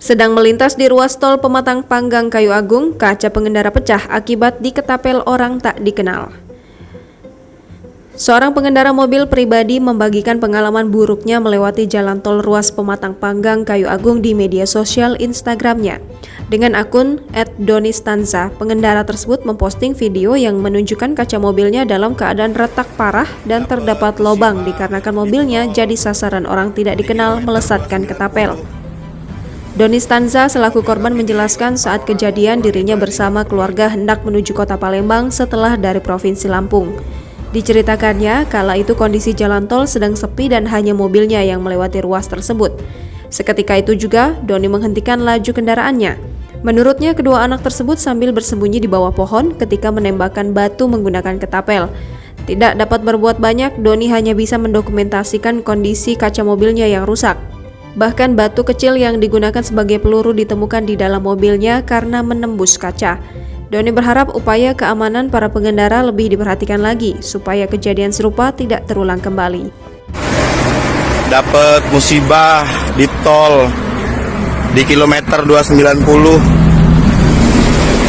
Sedang melintas di ruas tol Pematang Panggang Kayu Agung, kaca pengendara pecah akibat diketapel orang tak dikenal. Seorang pengendara mobil pribadi membagikan pengalaman buruknya melewati jalan tol ruas Pematang Panggang Kayu Agung di media sosial Instagramnya. Dengan akun @donistanza, pengendara tersebut memposting video yang menunjukkan kaca mobilnya dalam keadaan retak parah dan terdapat lubang dikarenakan mobilnya jadi sasaran orang tidak dikenal melesatkan ketapel. Donistanza selaku korban menjelaskan saat kejadian dirinya bersama keluarga hendak menuju kota Palembang setelah dari Provinsi Lampung. Diceritakannya, kala itu kondisi jalan tol sedang sepi dan hanya mobilnya yang melewati ruas tersebut. Seketika itu juga, Doni menghentikan laju kendaraannya. Menurutnya, kedua anak tersebut sambil bersembunyi di bawah pohon ketika menembakkan batu menggunakan ketapel. Tidak dapat berbuat banyak, Doni hanya bisa mendokumentasikan kondisi kaca mobilnya yang rusak. Bahkan batu kecil yang digunakan sebagai peluru ditemukan di dalam mobilnya karena menembus kaca. Doni berharap upaya keamanan para pengendara lebih diperhatikan lagi supaya kejadian serupa tidak terulang kembali. Dapat musibah di tol di kilometer 290.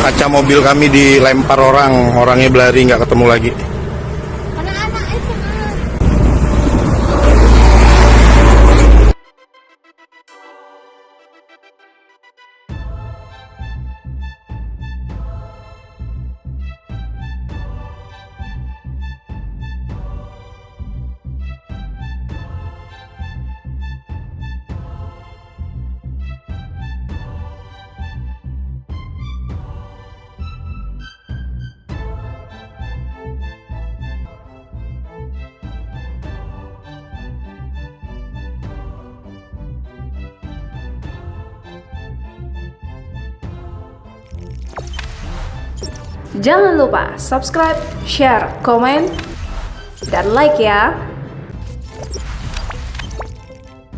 Kaca mobil kami dilempar orangnya berlari nggak ketemu lagi. Jangan lupa subscribe, share, komen, dan like ya!